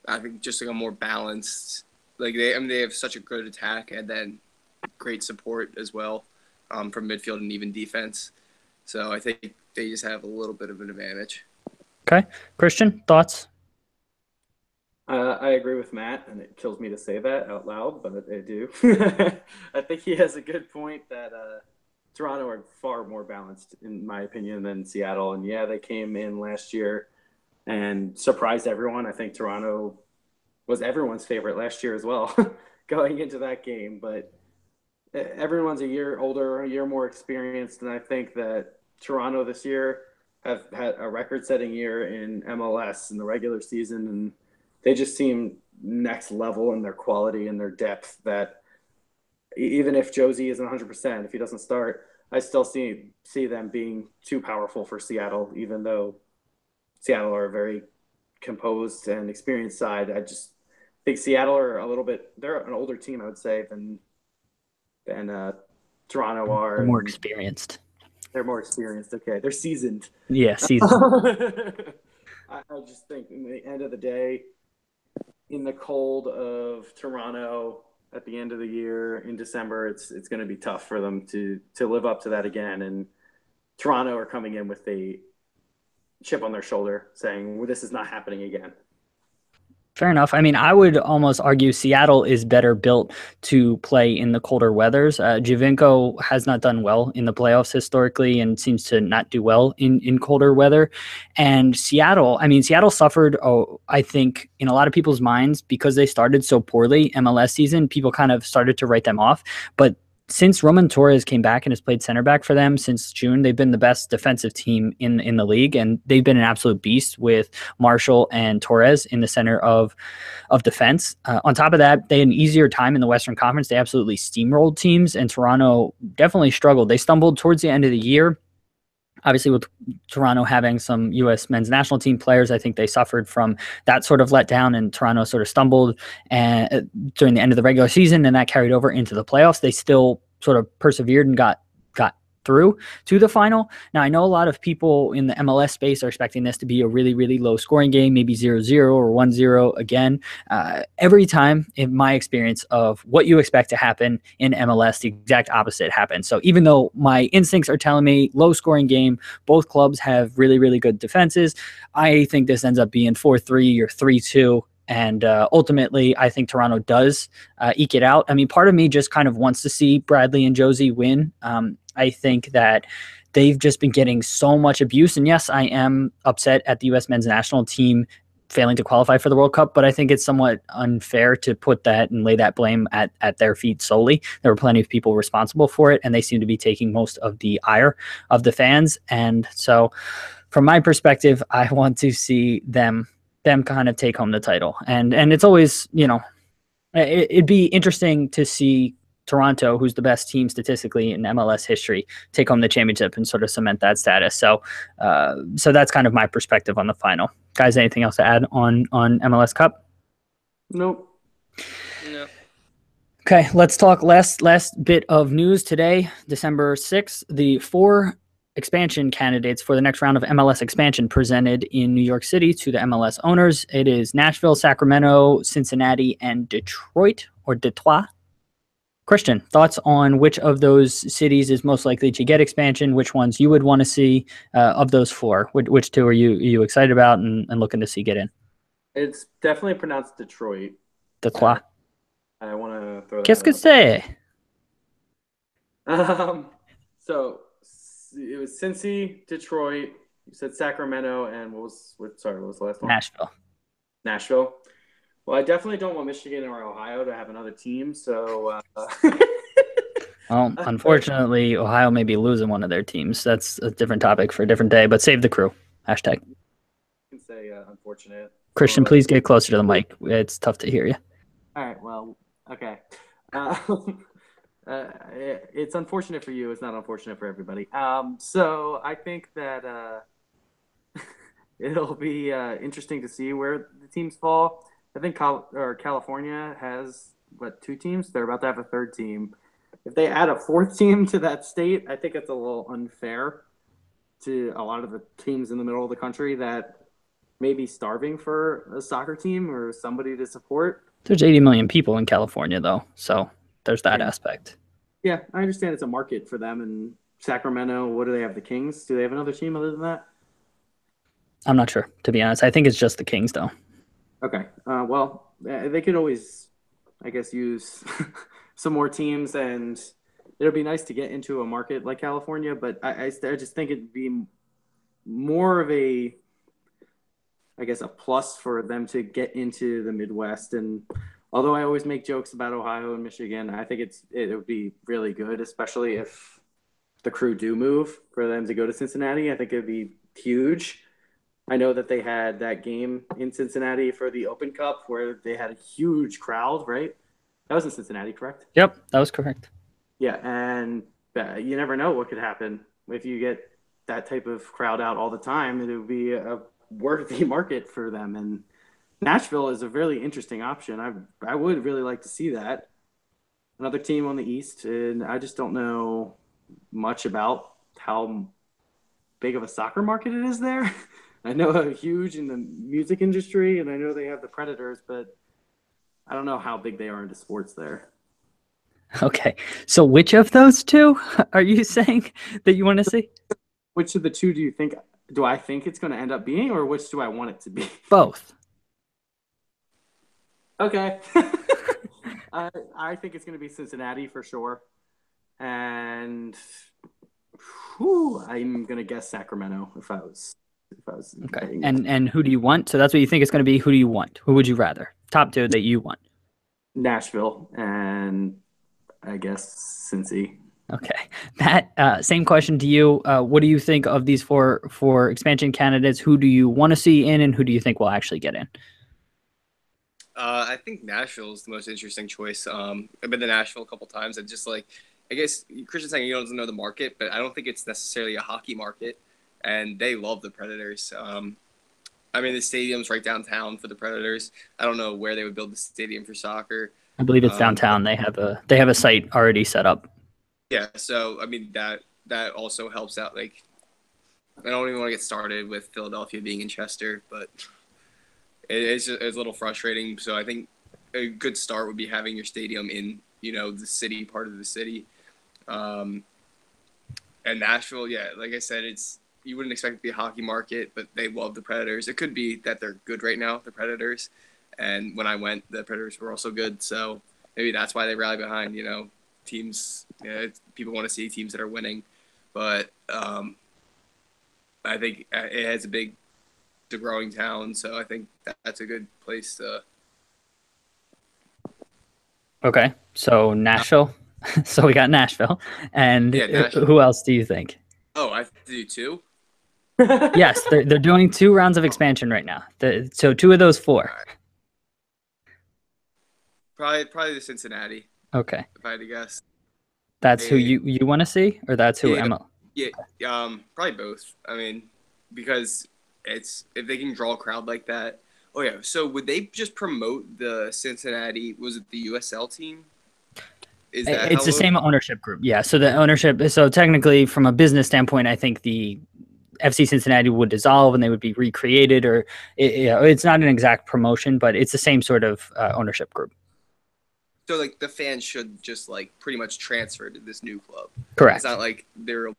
I think, just like a more balanced. They have such a good attack and then great support as well from midfield and even defense. So I think they just have a little bit of an advantage. Okay, Christian, thoughts? I agree with Matt, and it kills me to say that out loud, but I do. I think he has a good point that Toronto are far more balanced, in my opinion, than Seattle. And yeah, they came in last year and surprised everyone. I think Toronto was everyone's favorite last year as well, going into that game. But everyone's a year older, a year more experienced, and I think that Toronto this year have had a record-setting year in MLS in the regular season, and they just seem next level in their quality and their depth that even if Josie isn't 100%, if he doesn't start, I still see them being too powerful for Seattle, even though Seattle are a very composed and experienced side. I just think Seattle are they're an older team, I would say, than Toronto are. They're more experienced. They're more experienced. Okay, they're seasoned. Yeah, season. I just think in the end of the day, in the cold of Toronto at the end of the year in December, it's going to be tough for them to live up to that again. And Toronto are coming in with a chip on their shoulder, saying, well, "This is not happening again." Fair enough. I mean, I would almost argue Seattle is better built to play in the colder weathers. Giovinco has not done well in the playoffs historically and seems to not do well in colder weather. And Seattle, I mean, Seattle suffered, I think, in a lot of people's minds because they started so poorly MLS season, people kind of started to write them off. But since Roman Torres came back and has played center back for them since June, they've been the best defensive team in the league, and they've been an absolute beast with Marshall and Torres in the center of defense. On top of that, they had an easier time in the Western Conference. They absolutely steamrolled teams, and Toronto definitely struggled. They stumbled towards the end of the year. Obviously, with Toronto having some U.S. men's national team players, I think they suffered from that sort of letdown, and Toronto sort of stumbled during the end of the regular season, and that carried over into the playoffs. They still sort of persevered and got through to the final. Now, I know a lot of people in the MLS space are expecting this to be a really, really low scoring game, maybe 0-0 or 1-0 again. Every time, in my experience of what you expect to happen in MLS, the exact opposite happens. So even though my instincts are telling me low scoring game, both clubs have really, really good defenses, I think this ends up being 4-3 or 3-2. And ultimately, I think Toronto does eke it out. I mean, part of me just kind of wants to see Bradley and Josie win. I think that they've just been getting so much abuse. And yes, I am upset at the U.S. men's national team failing to qualify for the World Cup, but I think it's somewhat unfair to put that and lay that blame at their feet solely. There were plenty of people responsible for it, and they seem to be taking most of the ire of the fans. And so from my perspective, I want to see them kind of take home the title. And it's always, it'd be interesting to see Toronto, who's the best team statistically in MLS history, take home the championship and sort of cement that status. So that's kind of my perspective on the final. Guys, anything else to add on MLS Cup? Nope. No. Okay, let's talk last bit of news today, December 6th. The 4 expansion candidates for the next round of MLS expansion presented in New York City to the MLS owners. It is Nashville, Sacramento, Cincinnati, and Detroit or Detroit. Christian, thoughts on which of those cities is most likely to get expansion, which ones you would want to see of those 4? Which 2 are you excited about and looking to see get in? It's definitely pronounced Detroit. Detroit. I want to throw that Qu'est-ce que out. c'est? So it was Cincy, Detroit. You said Sacramento, and what was the last one? Nashville. Well, I definitely don't want Michigan or Ohio to have another team. So, well, unfortunately, Ohio may be losing one of their teams. That's a different topic for a different day. But save the crew. Hashtag. You can say unfortunate. Christian, please get closer to the mic. It's tough to hear you. All right. Well, okay. It's unfortunate for you. It's not unfortunate for everybody. So I think that it'll be interesting to see where the teams fall. I think California has, 2 teams? They're about to have a 3rd team. If they add a 4th team to that state, I think it's a little unfair to a lot of the teams in the middle of the country that may be starving for a soccer team or somebody to support. There's 80 million people in California, though, so there's that aspect. Yeah, I understand it's a market for them. And Sacramento, what do they have, the Kings? Do they have another team other than that? I'm not sure, to be honest. I think it's just the Kings, though. Okay. Well, they could always, I guess, use some more teams, and it'll be nice to get into a market like California. But I just think it'd be more of a plus for them to get into the Midwest. And although I always make jokes about Ohio and Michigan, I think it would be really good, especially if the Crew do move, for them to go to Cincinnati. I think it'd be huge. I know that they had that game in Cincinnati for the Open Cup where they had a huge crowd, right? That was in Cincinnati, correct? Yep, that was correct. Yeah, and you never know what could happen. If you get that type of crowd out all the time, it would be a worthy market for them. And Nashville is a really interesting option. I would really like to see that. Another team on the East, and I just don't know much about how big of a soccer market it is there. I know how huge in the music industry, and I know they have the Predators, but I don't know how big they are into sports there. Okay. So which of those two are you saying that you want to see? Which of the two do I think it's going to end up being, or which do I want it to be? Both. Okay. I think it's going to be Cincinnati for sure. And I'm going to guess Sacramento if I was Okay. betting. And who do you want? So that's what you think it's going to be. Who do you want? Who would you rather? Top two that you want. Nashville and I guess Cincy. Okay. Matt, same question to you. What do you think of these four expansion candidates? Who do you want to see in, and who do you think will actually get in? I think Nashville is the most interesting choice. I've been to Nashville a couple times. And just like, I guess Christian's saying he doesn't know the market, but I don't think it's necessarily a hockey market. And they love the Predators. I mean, the stadium's right downtown for the Predators. I don't know where they would build the stadium for soccer. I believe it's downtown. They have a site already set up. Yeah, so I mean that also helps out. Like, I don't even want to get started with Philadelphia being in Chester, but it's a little frustrating. So I think a good start would be having your stadium in the city part of the city. And Nashville, yeah, like I said, you wouldn't expect it to be a hockey market, but they love the Predators. It could be that they're good right now, the Predators. And when I went, the Predators were also good. So maybe that's why they rally behind, teams. People want to see teams that are winning. But I think it has a growing town. So I think that's a good place to. Okay. So Nashville. So we got Nashville. And Yeah, Nashville. who else do you think? Oh, I have to do two? Yes, they're doing 2 rounds of expansion right now. So 2 of those 4. Probably the Cincinnati, Okay. if I had to guess. That's who you want to see, or that's who Yeah, Emma? yeah, probably both. I mean, because if they can draw a crowd like that. Oh yeah, so would they just promote the Cincinnati? Was it the USL team? Is that It's how the it same ownership group. Yeah. So the ownership. So technically, from a business standpoint, I think the FC Cincinnati would dissolve and they would be recreated, or it's not an exact promotion, but it's the same sort of ownership group. So like the fans should just like pretty much transfer to this new club. Correct. It's not like they're.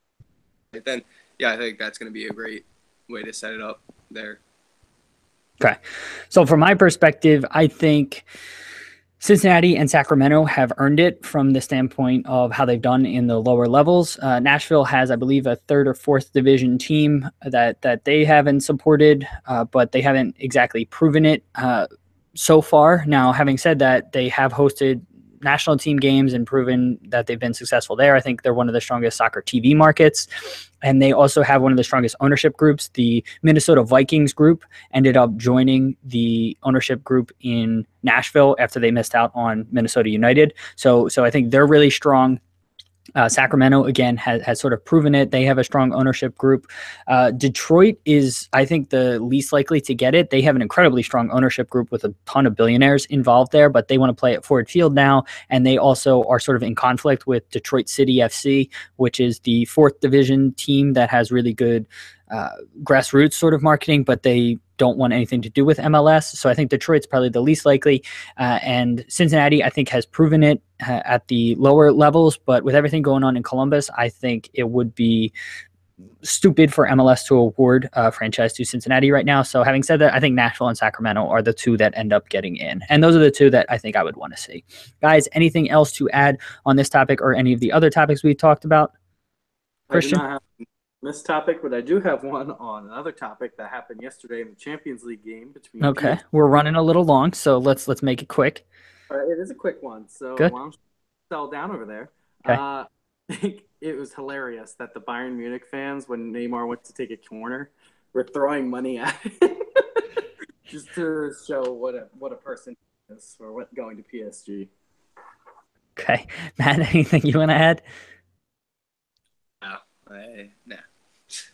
Then yeah, I think that's going to be a great way to set it up there. Okay. So from my perspective, I think Cincinnati and Sacramento have earned it from the standpoint of how they've done in the lower levels. Nashville has, I believe, a 3rd or 4th division team that they haven't supported, but they haven't exactly proven it so far. Now, having said that, they have hosted national team games and proven that they've been successful there. I think they're one of the strongest soccer TV markets. And they also have one of the strongest ownership groups. The Minnesota Vikings group ended up joining the ownership group in Nashville after they missed out on Minnesota United. So I think they're really strong. Sacramento, again, has sort of proven it. They have a strong ownership group. Detroit is, I think, the least likely to get it. They have an incredibly strong ownership group with a ton of billionaires involved there, but they want to play at Ford Field now. And they also are sort of in conflict with Detroit City FC, which is the 4th division team that has really good grassroots sort of marketing, but they don't want anything to do with MLS. So I think Detroit's probably the least likely. And Cincinnati, I think, has proven it at the lower levels. But with everything going on in Columbus, I think it would be stupid for MLS to award a franchise to Cincinnati right now. So having said that, I think Nashville and Sacramento are the 2 that end up getting in. And those are the 2 that I think I would want to see. Guys, anything else to add on this topic or any of the other topics we talked about? Christian? I do not have this topic, but I do have one on another topic that happened yesterday in the Champions League game between. Okay, we're running a little long, so let's make it quick. It is a quick one, so Good. why don't you settle down over there? Okay. I think it was hilarious that the Bayern Munich fans, when Neymar went to take a corner, were throwing money at him just to show what a person is for going to PSG. Okay, Matt, anything you want to add? No.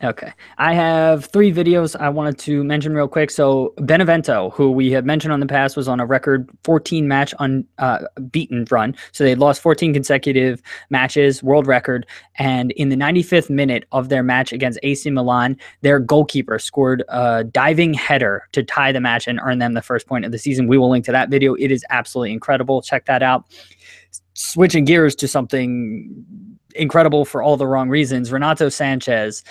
Okay. I have 3 videos I wanted to mention real quick. So Benevento, who we have mentioned on the past, was on a record 14 match unbeaten run. So they lost 14 consecutive matches, world record. And in the 95th minute of their match against AC Milan, their goalkeeper scored a diving header to tie the match and earn them the first point of the season. We will link to that video. It is absolutely incredible. Check that out. Switching gears to something incredible for all the wrong reasons, Renato Sanchez,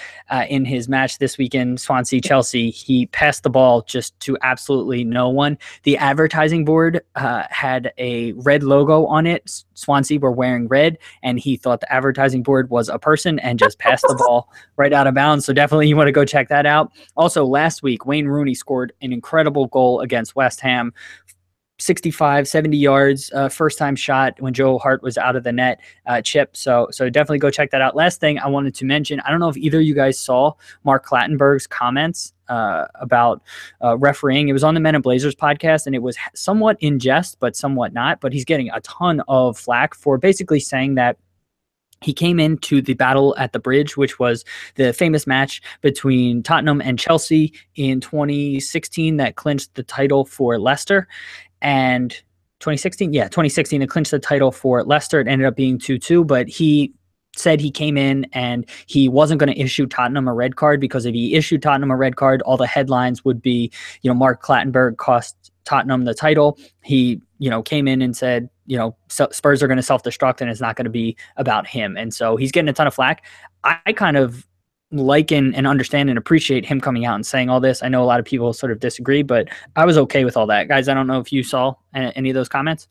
in his match this weekend, Swansea-Chelsea, he passed the ball just to absolutely no one. The advertising board had a red logo on it. Swansea were wearing red, and he thought the advertising board was a person and just passed the ball right out of bounds. So definitely you want to go check that out. Also, last week, Wayne Rooney scored an incredible goal against West Ham. 65, 70 yards, first time shot when Joe Hart was out of the net, chip. So definitely go check that out. Last thing I wanted to mention, I don't know if either of you guys saw Mark Clattenburg's comments about refereeing. It was on the Men in Blazers podcast, and it was somewhat in jest, but somewhat not. But he's getting a ton of flack for basically saying that he came into the battle at the bridge, which was the famous match between Tottenham and Chelsea in 2016 that clinched the title for Leicester. And 2016, it clinched the title for Leicester. It ended up being 2-2, but he said he came in and he wasn't going to issue Tottenham a red card, because if he issued Tottenham a red card, all the headlines would be, Mark Clattenburg cost Tottenham the title. He, came in and said, Spurs are going to self-destruct and it's not going to be about him. And so he's getting a ton of flack. I kind of like and understand and appreciate him coming out and saying all this. I know a lot of people sort of disagree, but I was okay with all that. Guys, I don't know if you saw any of those comments.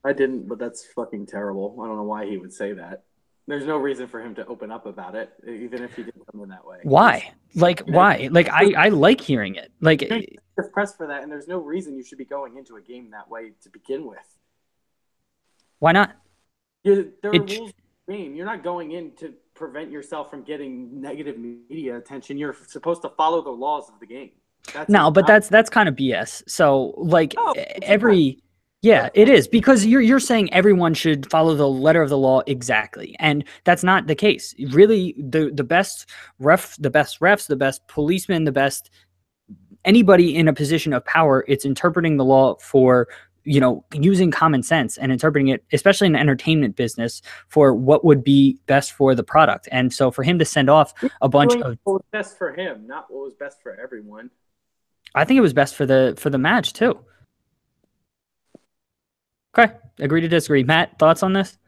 I didn't, but that's fucking terrible. I don't know why he would say that. There's no reason for him to open up about it, even if he did come in that way. Why? Why? I like hearing it. You're pressed for that, and there's no reason you should be going into a game that way to begin with. Why not? There are rules of the game. You're not going in to prevent yourself from getting negative media attention. You're supposed to follow the laws of the game. That's kind of BS. So it is, because you're saying everyone should follow the letter of the law exactly, and that's not the case. Really, the best refs, the best policemen, the best anybody in a position of power, it's interpreting the law for using common sense and interpreting it, especially in the entertainment business, for what would be best for the product. And so for him to send off a bunch of what was best for him, not what was best for everyone. I think it was best for the match too. Okay, agree to disagree. Matt, thoughts on this?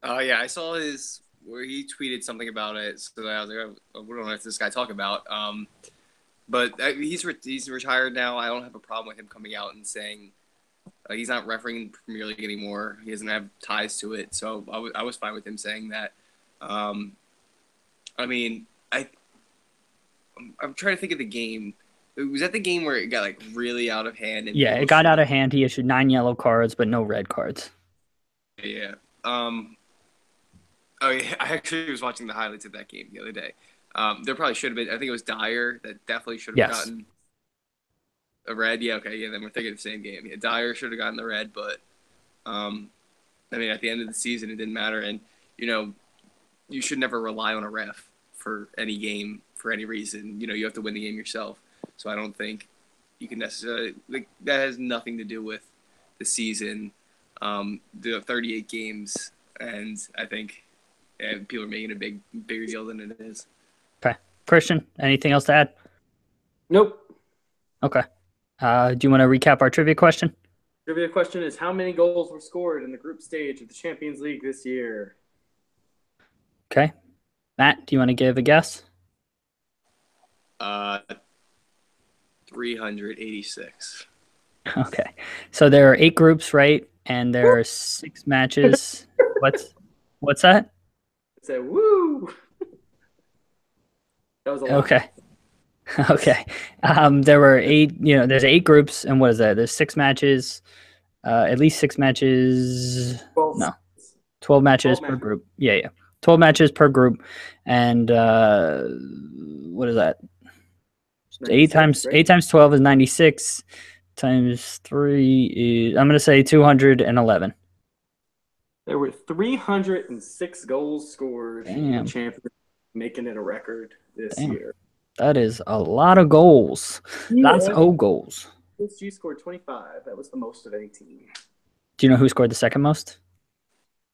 Yeah, I saw where he tweeted something about it, so I was like, what do I let this guy talk about? But he's retired now. I don't have a problem with him coming out and saying he's not refereeing the Premier League anymore. He doesn't have ties to it, so I was fine with him saying that. I'm trying to think of the game. Was that the game where it got really out of hand? It got out of hand. He issued 9 yellow cards, but no red cards. Yeah. I actually was watching the highlights of that game the other day. There probably should have been. I think it was Dyer that definitely should have gotten a red. Yeah, okay, yeah. Then we're thinking of the same game. Yeah, Dyer should have gotten the red, but at the end of the season, it didn't matter. And you should never rely on a ref for any game for any reason. You have to win the game yourself. So I don't think you can necessarily that has nothing to do with the season, the 38 games, and I think people are making a bigger deal than it is. Okay, Christian, anything else to add? Nope. Okay. Do you want to recap our trivia question? Trivia question is, how many goals were scored in the group stage of the Champions League this year? Okay. Matt, do you want to give a guess? 386. Okay. So there are 8 groups, right? And there are 6 matches. What's that? It said, woo! That was a lot. Okay. Okay. There were 8, there's 8 groups, and what is that? There's 6 matches, at least 6 matches. 12. No, 12 matches per group. Yeah. 12 matches per group. And what is that? 8 times 12 is 96. Times 3 is, I'm going to say 211. There were 306 goals scored in the Champions making it a record this Damn. year. That is a lot of goals. Lots of goals. PSG scored 25. That was the most of any team. Do you know who scored the second most?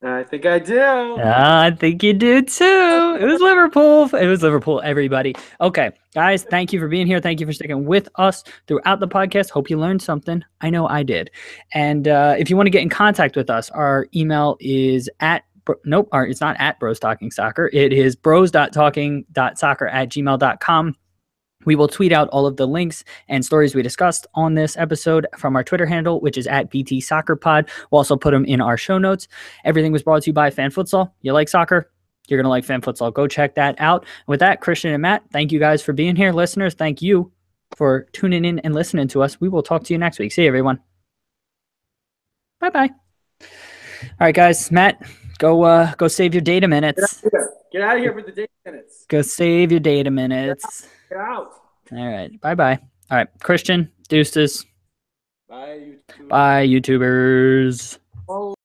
I think I do. I think you do too. It was Liverpool. It was Liverpool, everybody. Okay, guys, thank you for being here. Thank you for sticking with us throughout the podcast. Hope you learned something. I know I did. And if you want to get in contact with us, our email is it's not at Bros Talking Soccer. It is bros.talking.soccer@gmail.com. We will tweet out all of the links and stories we discussed on this episode from our Twitter handle, which is at BT Soccer Pod. We'll also put them in our show notes. Everything was brought to you by Fan Futsal. You like soccer? You're going to like Fan Futsal. Go check that out. With that, Christian and Matt, thank you guys for being here. Listeners, thank you for tuning in and listening to us. We will talk to you next week. See you, everyone. Bye-bye. All right, guys. Matt, go save your data minutes. Get out of here for the data minutes. Go save your data minutes. Get out. All right. Bye-bye. All right. Christian, deuces. Bye, YouTubers. Bye, YouTubers. Oh.